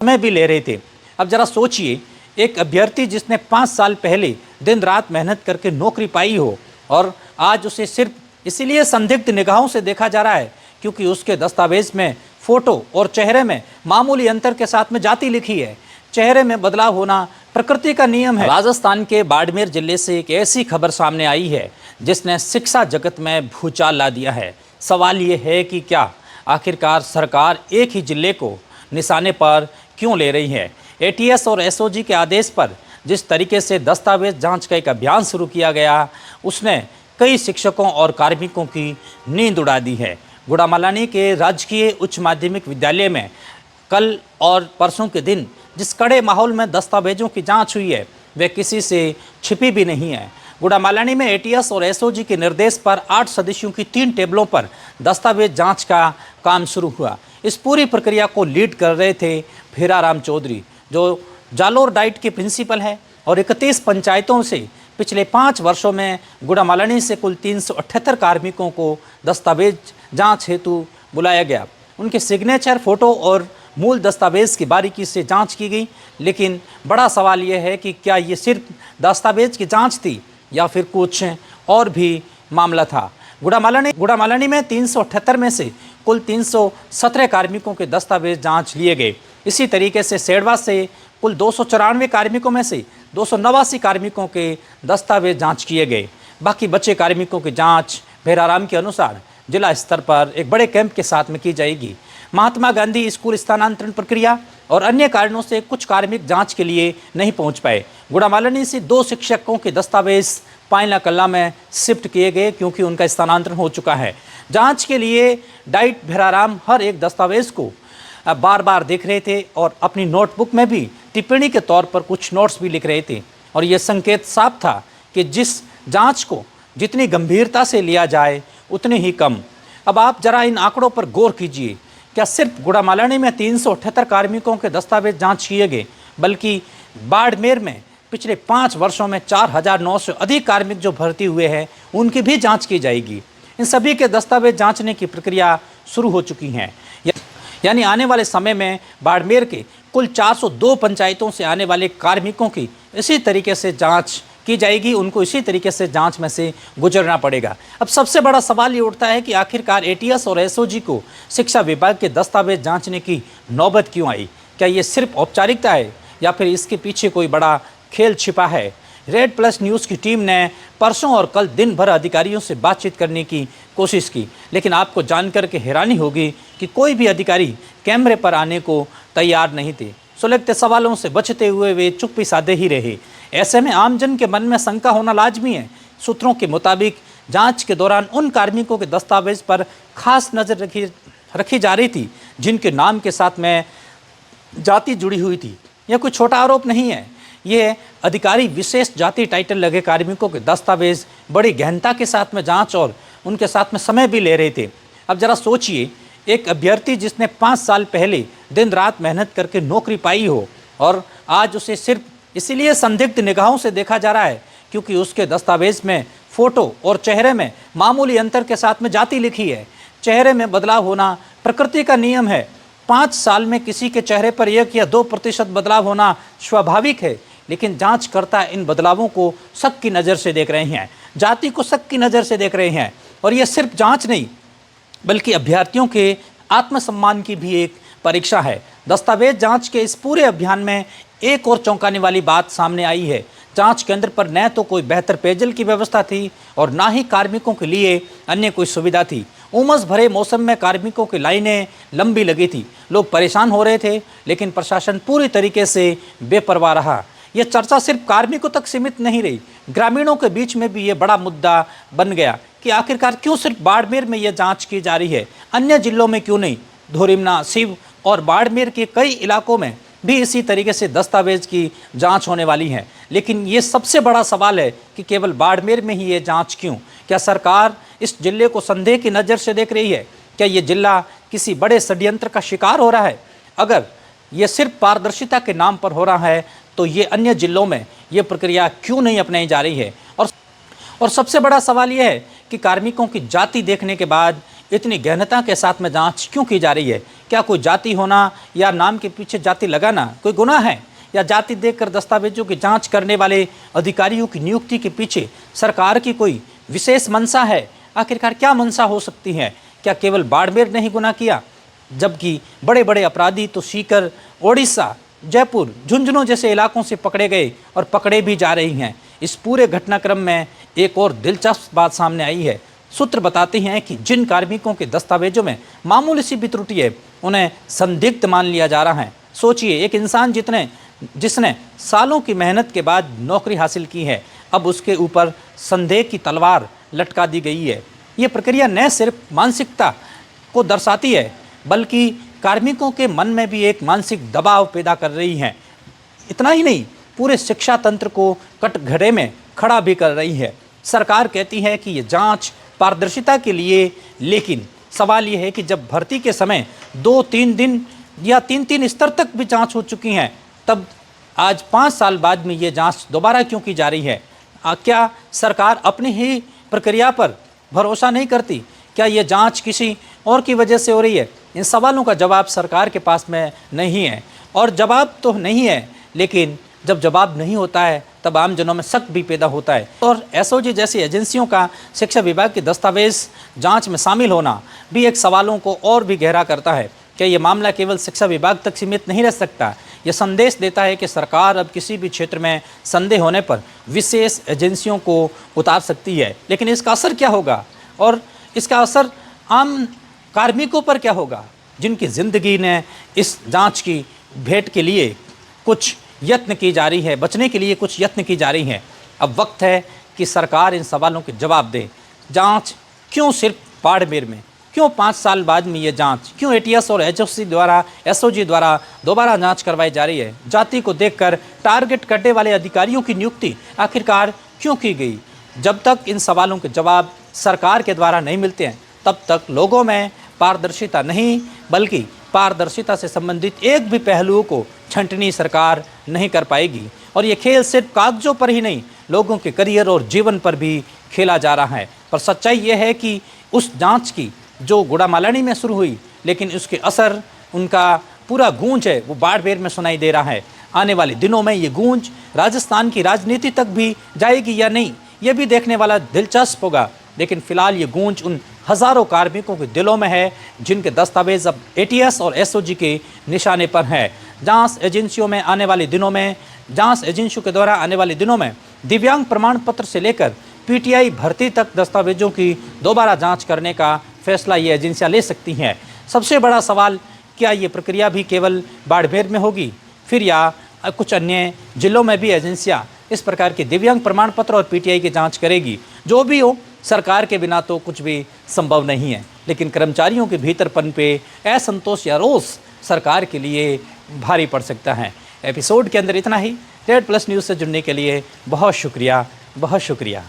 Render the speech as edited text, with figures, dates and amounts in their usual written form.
समय भी ले रहे थे। अब जरा सोचिए, एक अभ्यर्थी जिसने 5 साल पहले दिन रात मेहनत करके नौकरी पाई हो और आज उसे सिर्फ इसीलिए संदिग्ध निगाहों से देखा जा रहा है क्योंकि उसके दस्तावेज में फोटो और चेहरे में मामूली अंतर के साथ में जाति लिखी है। चेहरे में बदलाव होना प्रकृति का नियम है। राजस्थान के बाड़मेर जिले से एक ऐसी खबर सामने आई है जिसने शिक्षा जगत में भूचाल ला दिया है। सवाल ये है कि क्या आखिरकार सरकार एक ही जिले को निशाने पर क्यों ले रही है। एटीएस और एसओजी के आदेश पर जिस तरीके से दस्तावेज जांच का एक अभियान शुरू किया गया, उसने कई शिक्षकों और कार्मिकों की नींद उड़ा दी है। गुड़ामालानी के राजकीय उच्च माध्यमिक विद्यालय में कल और परसों के दिन जिस कड़े माहौल में दस्तावेजों की जांच हुई है, वह किसी से छिपी भी नहीं है। गुड़ामालानी में एटीएस और एसओजी के निर्देश पर 8 सदस्यों की 3 टेबलों पर दस्तावेज जांच का काम शुरू हुआ। इस पूरी प्रक्रिया को लीड कर रहे थे फेराराम चौधरी, जो जालोर डाइट के प्रिंसिपल है और 31 पंचायतों से पिछले 5 वर्षों में गुड़ामालानी से कुल 378 कार्मिकों को दस्तावेज जांच हेतु बुलाया गया। उनके सिग्नेचर, फोटो और मूल दस्तावेज की बारीकी से जांच की गई। लेकिन बड़ा सवाल यह है कि क्या ये सिर्फ दस्तावेज की जांच थी या फिर कुछ और भी मामला था। गुड़ामालानी में 378 में से कुल 317 कार्मिकों के दस्तावेज जांच लिए गए। इसी तरीके से सेड़वा से कुल 294 कार्मिकों में से 289 कार्मिकों के दस्तावेज जांच किए गए। बाकी बचे कार्मिकों की जांच फेराराम के अनुसार जिला स्तर पर एक बड़े कैंप के साथ में की जाएगी। महात्मा गांधी स्कूल स्थानांतरण प्रक्रिया और अन्य कारणों से कुछ कार्मिक जांच के लिए नहीं पहुंच पाए। गुड़ामालानी से 2 शिक्षकों के दस्तावेज पायला कल्ला में शिफ्ट किए गए क्योंकि उनका स्थानांतरण हो चुका है। जांच के लिए डाइट फेराराम हर एक दस्तावेज को बार बार देख रहे थे और अपनी नोटबुक में भी टिप्पणी के तौर पर कुछ नोट्स भी लिख रहे थे। और यह संकेत साफ था कि जिस जांच को जितनी गंभीरता से लिया जाए उतनी ही कम। अब आप जरा इन आंकड़ों पर गौर कीजिए। क्या सिर्फ गुड़ामालानी में 378 कार्मिकों के दस्तावेज जांच किए गए, बल्कि बाड़मेर में पिछले 5 वर्षों में 4009 से अधिक कार्मिक जो भर्ती हुए हैं उनकी भी जांच की जाएगी। इन सभी के दस्तावेज जांचने की प्रक्रिया शुरू हो चुकी है। यानी आने वाले समय में बाड़मेर के कुल 402 पंचायतों से आने वाले कार्मिकों की इसी तरीके से जांच की जाएगी। उनको इसी तरीके से जांच में से गुजरना पड़ेगा। अब सबसे बड़ा सवाल ये उठता है कि आखिरकार एटीएस और एसओजी को शिक्षा विभाग के दस्तावेज जांचने की नौबत क्यों आई। क्या ये सिर्फ औपचारिकता है या फिर इसके पीछे कोई बड़ा खेल छिपा है। रेड प्लस न्यूज़ की टीम ने परसों और कल दिन भर अधिकारियों से बातचीत करने की कोशिश की, लेकिन आपको जानकर के हैरानी होगी कि कोई भी अधिकारी कैमरे पर आने को तैयार नहीं थे। सुलगते सवालों से बचते हुए वे चुप्पी साधे ही रहे। ऐसे में आमजन के मन में शंका होना लाजमी है। सूत्रों के मुताबिक जांच के दौरान उन कार्मिकों के दस्तावेज पर खास नज़र रखी जा रही थी जिनके नाम के साथ में जाति जुड़ी हुई थी। यह कोई छोटा आरोप नहीं है। ये अधिकारी विशेष जाति टाइटल लगे कार्मिकों के दस्तावेज बड़ी गहनता के साथ में जांच और उनके साथ में समय भी ले रहे थे। अब जरा सोचिए, एक अभ्यर्थी जिसने 5 साल पहले दिन रात मेहनत करके नौकरी पाई हो और आज उसे सिर्फ इसीलिए संदिग्ध निगाहों से देखा जा रहा है क्योंकि उसके दस्तावेज में फोटो और चेहरे में मामूली अंतर के साथ में जाति लिखी है। चेहरे में बदलाव होना प्रकृति का नियम है। 5 साल में किसी के चेहरे पर 1 या 2% बदलाव होना स्वाभाविक है, लेकिन जांचकर्ता इन बदलावों को शक की नज़र से देख रहे हैं, जाति को शक की नज़र से देख रहे हैं। और यह सिर्फ जांच नहीं बल्कि अभ्यर्थियों के आत्मसम्मान की भी एक परीक्षा है। दस्तावेज जांच के इस पूरे अभियान में एक और चौंकाने वाली बात सामने आई है। जांच केंद्र पर न तो कोई बेहतर पेयजल की व्यवस्था थी और ना ही कार्मिकों के लिए अन्य कोई सुविधा थी। उमस भरे मौसम में कार्मिकों की लाइनें लंबी लगी थी। लोग परेशान हो रहे थे, लेकिन प्रशासन पूरी तरीके से बेपरवाह रहा। यह चर्चा सिर्फ कार्मिकों तक सीमित नहीं रही, ग्रामीणों के बीच में भी ये बड़ा मुद्दा बन गया कि आखिरकार क्यों सिर्फ बाड़मेर में यह जांच की जा रही है, अन्य जिलों में क्यों नहीं। धोरिमना, सिव और बाड़मेर के कई इलाकों में भी इसी तरीके से दस्तावेज की जांच होने वाली है। लेकिन ये सबसे बड़ा सवाल है कि केवल बाड़मेर में ही ये जांच क्यों। क्या सरकार इस जिले को संदेह की नज़र से देख रही है? क्या ये जिला किसी बड़े षड्यंत्र का शिकार हो रहा है? अगर ये सिर्फ पारदर्शिता के नाम पर हो रहा है तो ये अन्य जिलों में ये प्रक्रिया क्यों नहीं अपनाई जा रही है? और सबसे बड़ा सवाल यह है कि कार्मिकों की जाति देखने के बाद इतनी गहनता के साथ में जांच क्यों की जा रही है? क्या कोई जाति होना या नाम के पीछे जाति लगाना कोई गुनाह है? या जाति देखकर दस्तावेजों की जांच करने वाले अधिकारियों की नियुक्ति के पीछे सरकार की कोई विशेष मंशा है? आखिरकार क्या मंशा हो सकती है? क्या केवल बाड़मेर ने ही गुनाह किया, जबकि बड़े बड़े अपराधी तो सीकर, ओडिशा, जयपुर, झुंझुनू जैसे इलाकों से पकड़े गए और पकड़े भी जा रही हैं? इस पूरे घटनाक्रम में एक और दिलचस्प बात सामने आई है। सूत्र बताते हैं कि जिन कार्मिकों के दस्तावेजों में मामूली सी भी त्रुटि है, उन्हें संदिग्ध मान लिया जा रहा है। सोचिए, एक इंसान जिसने सालों की मेहनत के बाद नौकरी हासिल की है, अब उसके ऊपर संदेह की तलवार लटका दी गई है। ये प्रक्रिया न सिर्फ मानसिकता को दर्शाती है, बल्कि कार्मिकों के मन में भी एक मानसिक दबाव पैदा कर रही है। इतना ही नहीं, पूरे शिक्षा तंत्र को कटघरे में खड़ा भी कर रही है। सरकार कहती है कि ये जांच पारदर्शिता के लिए, लेकिन सवाल ये है कि जब भर्ती के समय 2-3 दिन या 3-3 स्तर तक भी जांच हो चुकी हैं, तब आज 5 साल बाद में ये जांच दोबारा क्यों की जा रही है? क्या सरकार अपनी ही प्रक्रिया पर भरोसा नहीं करती? क्या ये जांच किसी और की वजह से हो रही है? इन सवालों का जवाब सरकार के पास में नहीं है। और जवाब तो नहीं है, लेकिन जब जवाब नहीं होता है तब आम जनों में शक भी पैदा होता है। और एसओजी जैसी एजेंसियों का शिक्षा विभाग के दस्तावेज जांच में शामिल होना भी एक सवालों को और भी गहरा करता है। क्या ये मामला केवल शिक्षा विभाग तक सीमित नहीं रह सकता? यह संदेश देता है कि सरकार अब किसी भी क्षेत्र में संदेह होने पर विशेष एजेंसियों को उतार सकती है। लेकिन इसका असर क्या होगा, और इसका असर आम कार्मिकों पर क्या होगा, जिनकी ज़िंदगी ने इस जांच की भेंट के लिए कुछ यत्न की जा रही है, बचने के लिए कुछ यत्न की जा रही है। अब वक्त है कि सरकार इन सवालों के जवाब दे। जांच क्यों सिर्फ बाड़मेर में? क्यों 5 साल बाद में ये जांच? क्यों एटीएस और एसओजी द्वारा दोबारा जांच करवाई जा रही है? जाति को देखकर टारगेट करने वाले अधिकारियों की नियुक्ति आखिरकार क्यों की गई? जब तक इन सवालों के जवाब सरकार के द्वारा नहीं मिलते हैं, तब तक लोगों में पारदर्शिता नहीं, बल्कि पारदर्शिता से संबंधित एक भी पहलुओं को छंटनी सरकार नहीं कर पाएगी। और ये खेल सिर्फ कागजों पर ही नहीं, लोगों के करियर और जीवन पर भी खेला जा रहा है। पर सच्चाई ये है कि उस जांच की जो गुड़ामालानी में शुरू हुई, लेकिन उसके असर, उनका पूरा गूंज है वो बाड़मेर में सुनाई दे रहा है। आने वाले दिनों में ये गूंज राजस्थान की राजनीति तक भी जाएगी या नहीं, ये भी देखने वाला दिलचस्प होगा। लेकिन फिलहाल ये गूंज उन हज़ारों कार्मिकों के दिलों में है जिनके दस्तावेज अब एटीएस और एसओजी के निशाने पर हैं। जांच एजेंसियों के द्वारा आने वाले दिनों में दिव्यांग प्रमाण पत्र से लेकर पीटीआई भर्ती तक दस्तावेजों की दोबारा जांच करने का फैसला ये एजेंसियां ले सकती हैं। सबसे बड़ा सवाल, क्या ये प्रक्रिया भी केवल बाड़मेर में होगी, फिर या कुछ अन्य जिलों में भी एजेंसियां इस प्रकार के दिव्यांग प्रमाण पत्र और पीटीआई की जांच करेगी? जो भी हो, सरकार के बिना तो कुछ भी संभव नहीं है। लेकिन कर्मचारियों के भीतरपन पे असंतोष या रोष सरकार के लिए भारी पड़ सकता है। एपिसोड के अंदर इतना ही। रेड प्लस न्यूज़ से जुड़ने के लिए बहुत शुक्रिया, बहुत शुक्रिया।